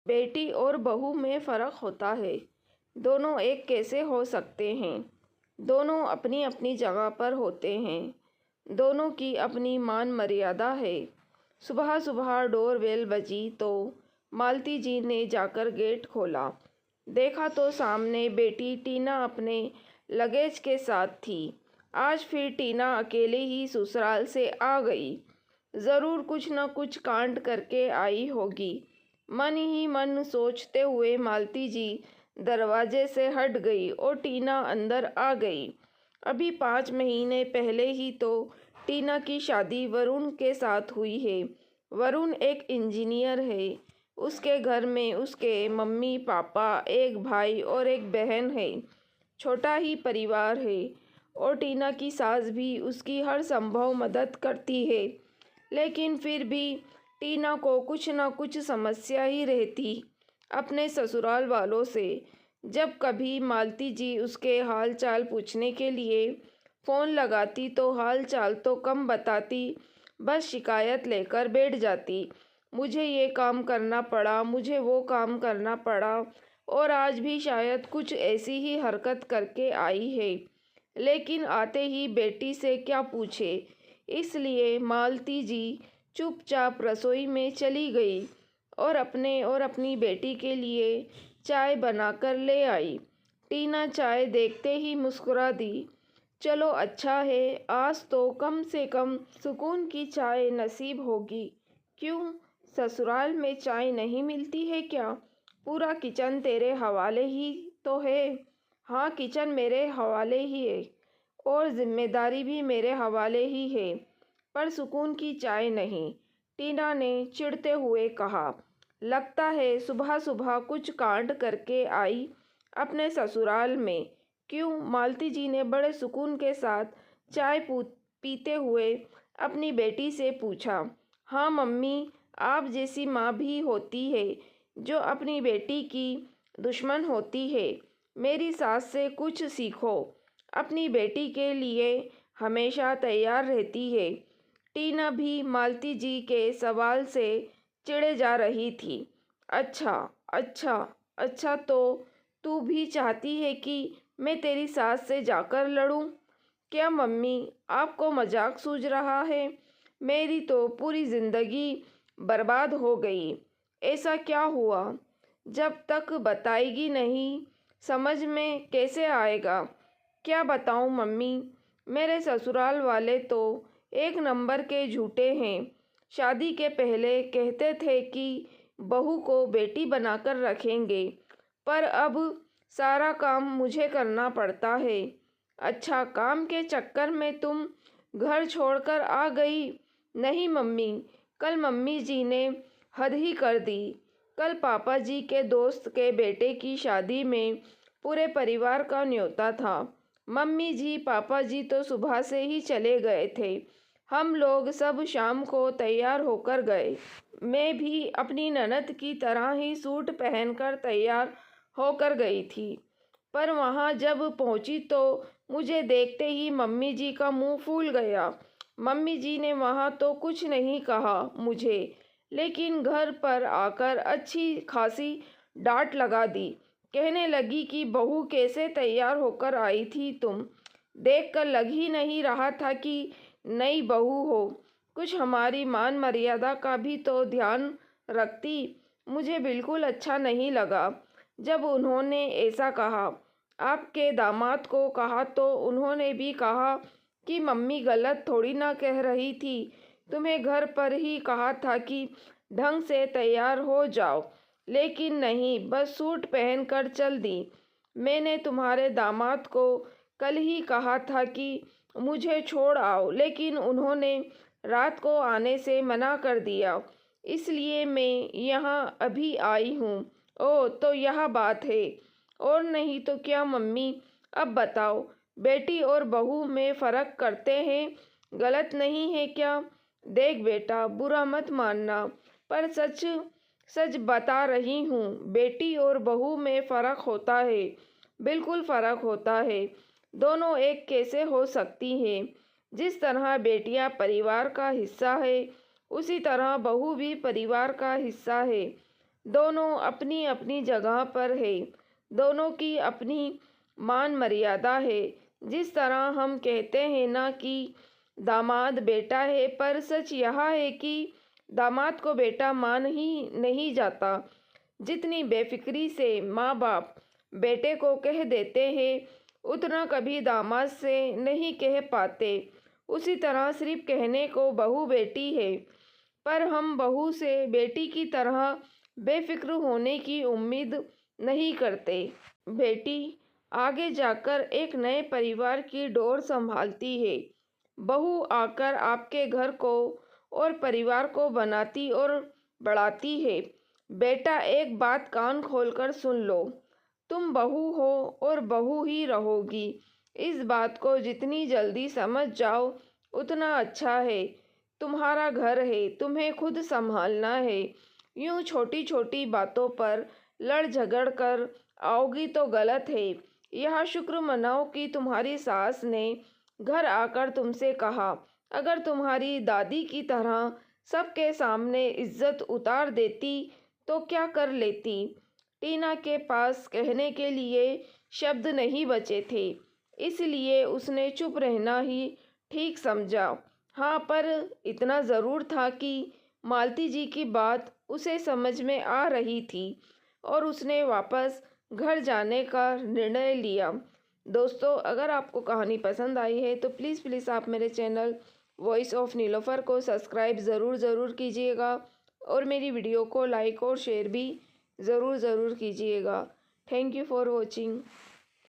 बेटी और बहू में फ़र्क होता है। दोनों एक कैसे हो सकते हैं? दोनों अपनी अपनी जगह पर होते हैं। दोनों की अपनी मान मर्यादा है। सुबह सुबह डोरबेल बजी तो मालती जी ने जाकर गेट खोला। देखा तो सामने बेटी टीना अपने लगेज के साथ थी। आज फिर टीना अकेले ही ससुराल से आ गई। ज़रूर कुछ न कुछ कांड करके आई होगी। मन ही मन सोचते हुए मालती जी दरवाजे से हट गई और टीना अंदर आ गई। अभी 5 महीने पहले ही तो टीना की शादी वरुण के साथ हुई है। वरुण एक इंजीनियर है। उसके घर में उसके मम्मी पापा, एक भाई और एक बहन है। छोटा ही परिवार है और टीना की सास भी उसकी हर संभव मदद करती है। लेकिन फिर भी टीना को कुछ न कुछ समस्या ही रहती अपने ससुराल वालों से। जब कभी मालती जी उसके हाल चाल पूछने के लिए फ़ोन लगाती तो हाल चाल तो कम बताती, बस शिकायत लेकर बैठ जाती। मुझे ये काम करना पड़ा, मुझे वो काम करना पड़ा, और आज भी शायद कुछ ऐसी ही हरकत करके आई है। लेकिन आते ही बेटी से क्या पूछे, इसलिए मालती जी चुपचाप रसोई में चली गई और अपनी बेटी के लिए चाय बनाकर ले आई। टीना चाय देखते ही मुस्कुरा दी। चलो अच्छा है, आज तो कम से कम सुकून की चाय नसीब होगी। क्यों, ससुराल में चाय नहीं मिलती है क्या? पूरा किचन तेरे हवाले ही तो है। हाँ, किचन मेरे हवाले ही है और जिम्मेदारी भी मेरे हवाले ही है, पर सुकून की चाय नहीं, टीना ने चिढ़ते हुए कहा। लगता है सुबह सुबह कुछ कांड करके आई अपने ससुराल में। क्यों? मालती जी ने बड़े सुकून के साथ चाय पीते हुए अपनी बेटी से पूछा। हाँ मम्मी, आप जैसी माँ भी होती है जो अपनी बेटी की दुश्मन होती है। मेरी सास से कुछ सीखो, अपनी बेटी के लिए हमेशा तैयार रहती है। टीना भी मालती जी के सवाल से चिढ़े जा रही थी। अच्छा अच्छा अच्छा, तो तू भी चाहती है कि मैं तेरी सास से जाकर लड़ूं? क्या मम्मी, आपको मजाक सूझ रहा है? मेरी तो पूरी ज़िंदगी बर्बाद हो गई। ऐसा क्या हुआ? जब तक बताएगी नहीं समझ में कैसे आएगा? क्या बताऊं मम्मी, मेरे ससुराल वाले तो एक नंबर के झूठे हैं। शादी के पहले कहते थे कि बहू को बेटी बनाकर रखेंगे, पर अब सारा काम मुझे करना पड़ता है। अच्छा, काम के चक्कर में तुम घर छोड़कर आ गई? नहीं मम्मी, कल मम्मी जी ने हद ही कर दी। कल पापा जी के दोस्त के बेटे की शादी में पूरे परिवार का न्योता था। मम्मी जी पापा जी तो सुबह से ही चले गए थे। हम लोग सब शाम को तैयार होकर गए। मैं भी अपनी ननद की तरह ही सूट पहनकर तैयार होकर गई थी। पर वहाँ जब पहुँची तो मुझे देखते ही मम्मी जी का मुंह फूल गया। मम्मी जी ने वहाँ तो कुछ नहीं कहा मुझे, लेकिन घर पर आकर अच्छी खासी डांट लगा दी। कहने लगी कि बहू कैसे तैयार होकर आई थी तुम? देखकर लग ही नहीं रहा था कि नई बहू हो। कुछ हमारी मान मर्यादा का भी तो ध्यान रखती। मुझे बिल्कुल अच्छा नहीं लगा जब उन्होंने ऐसा कहा। आपके दामाद को कहा तो उन्होंने भी कहा कि मम्मी गलत थोड़ी ना कह रही थी। तुम्हें घर पर ही कहा था कि ढंग से तैयार हो जाओ, लेकिन नहीं, बस सूट पहन कर चल दी। मैंने तुम्हारे दामाद को कल ही कहा था कि मुझे छोड़ आओ, लेकिन उन्होंने रात को आने से मना कर दिया, इसलिए मैं यहाँ अभी आई हूँ। ओह, तो यह बात है। और नहीं तो क्या मम्मी, अब बताओ, बेटी और बहू में फ़र्क करते हैं, गलत नहीं है क्या? देख बेटा, बुरा मत मानना, पर सच सच बता रही हूँ। बेटी और बहू में फ़र्क होता है, बिल्कुल फ़र्क होता है। दोनों एक कैसे हो सकती हैं? जिस तरह बेटियां परिवार का हिस्सा है, उसी तरह बहू भी परिवार का हिस्सा है। दोनों अपनी अपनी जगह पर है। दोनों की अपनी मान मर्यादा है। जिस तरह हम कहते हैं ना कि दामाद बेटा है, पर सच यह है कि दामाद को बेटा मान ही नहीं जाता। जितनी बेफिक्री से माँ बाप बेटे को कह देते हैं, उतना कभी दामाद से नहीं कह पाते। उसी तरह सिर्फ कहने को बहू बेटी है, पर हम बहू से बेटी की तरह बेफिक्र होने की उम्मीद नहीं करते। बेटी आगे जाकर एक नए परिवार की डोर संभालती है। बहू आकर आपके घर को और परिवार को बनाती और बढ़ाती है। बेटा, एक बात कान खोलकर सुन लो, तुम बहू हो और बहू ही रहोगी। इस बात को जितनी जल्दी समझ जाओ उतना अच्छा है। तुम्हारा घर है, तुम्हें खुद संभालना है। यूं छोटी छोटी बातों पर लड़ झगड़ कर आओगी तो गलत है। यह शुक्र मनाओ कि तुम्हारी सास ने घर आकर तुमसे कहा। अगर तुम्हारी दादी की तरह सबके सामने इज्जत उतार देती तो क्या कर लेती। टीना के पास कहने के लिए शब्द नहीं बचे थे, इसलिए उसने चुप रहना ही ठीक समझा। हाँ, पर इतना ज़रूर था कि मालती जी की बात उसे समझ में आ रही थी और उसने वापस घर जाने का निर्णय लिया। दोस्तों, अगर आपको कहानी पसंद आई है तो प्लीज़ आप मेरे चैनल वॉइस ऑफ नीलोफर को सब्सक्राइब ज़रूर कीजिएगा और मेरी वीडियो को लाइक और शेयर भी ज़रूर कीजिएगा। Thank you for watching.